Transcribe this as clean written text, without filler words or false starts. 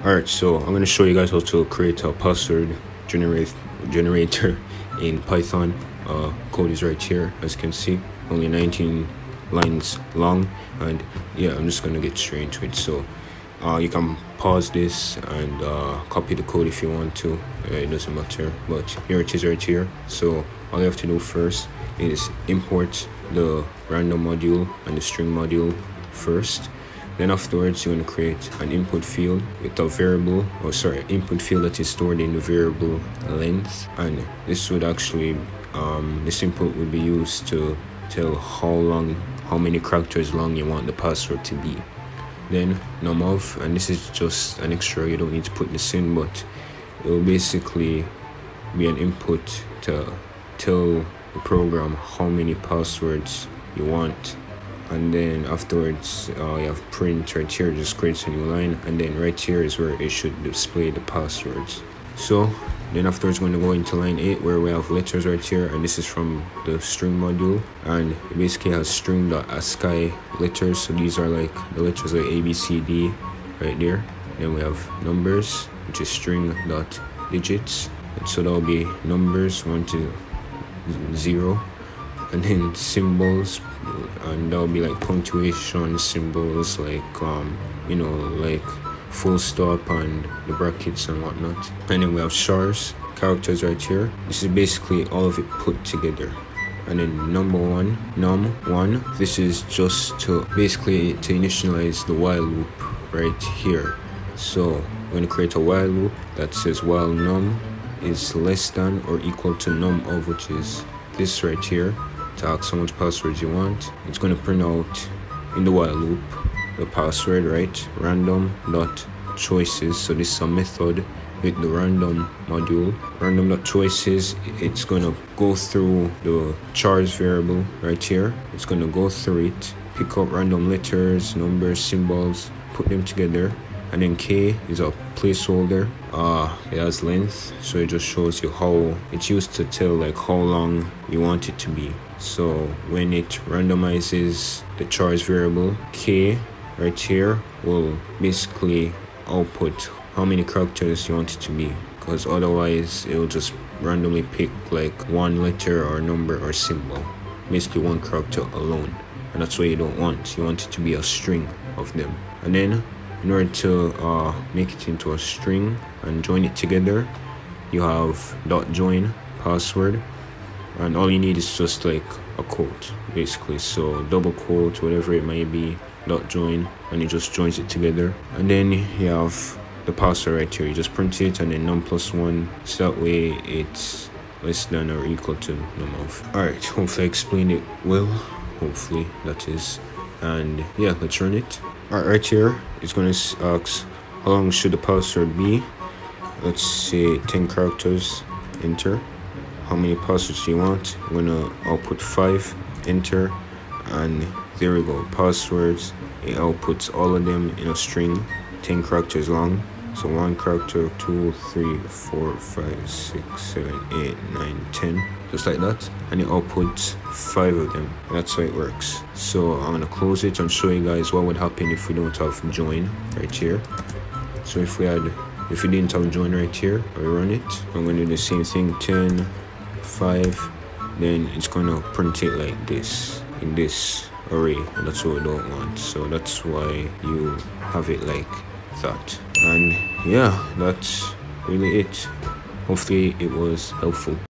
Alright, so I'm going to show you guys how to create a password generator in Python. Code is right here, as you can see, only 19 lines long. And yeah, I'm just going to get straight into it. So you can pause this and copy the code if you want to. It doesn't matter, but here it is right here. So all you have to do first is import the random module and the string module first. Then afterwards, you're going to create an input field with a variable, input field that is stored in the variable length. And this would actually, this input would be used to tell how many characters long you want the password to be. Then num of, and this is just an extra, you don't need to put this in, but it will basically be an input to tell the program how many passwords you want. And then afterwards you have print right here, just creates a new line, and then right here is where it should display the passwords. So then afterwards we're going to go into line 8 where we have letters right here, and this is from the string module, and it basically has string.ascii letters. So these are like the letters like A, B, C, D right there. Then we have numbers, which is string.digits, and so that'll be numbers 1 to 0. And then symbols, and that'll be like punctuation symbols, like like full stop and the brackets and whatnot. And then we have stars, characters right here. This is basically all of it put together. And then num1, this is just to basically to initialize the while loop right here. So we're going to create a while loop that says while num is less than or equal to num of, which is this right here, to ask how much passwords you want. It's going to print out in the while loop the password, right? Random.choices. So this is a method with the random module. Random.choices, it's going to go through the chars variable right here. It's going to go through it, pick up random letters, numbers, symbols, put them together. And then k is a placeholder. It has length, so it just shows you how it's used to tell like how long you want it to be. So when it randomizes the chars variable, k right here will basically output how many characters you want it to be, because otherwise it will just randomly pick like one letter or number or symbol, basically one character alone, and that's what you don't want. You want it to be a string of them. And then in order to make it into a string and join it together, you have .join password, and all you need is just like a quote basically. So double quote, whatever it may be, .join, and it just joins it together. And then you have the password right here. You just print it, and then num+1, so that way it's less than or equal to num of. Alright, hopefully I explained it well, hopefully that is. And yeah, let's run it. Alright, right here it's going to ask how long should the password be. Let's say 10 characters, enter. How many passwords do you want? I'm going to output 5, enter, and there we go, passwords. It outputs all of them in a string, 10 characters long. So 1 character, 2, 3, 4, 5, 6, 7, 8, 9, 10, just like that. And it outputs 5 of them. That's how it works. So I'm going to close it and show you guys what would happen if we don't have join right here. So if we didn't have join right here, I run it, I'm going to do the same thing, 10, 5, then it's going to print it like this in this array, and that's what we don't want. So that's why you have it like that. And yeah, that's really it. Hopefully it was helpful.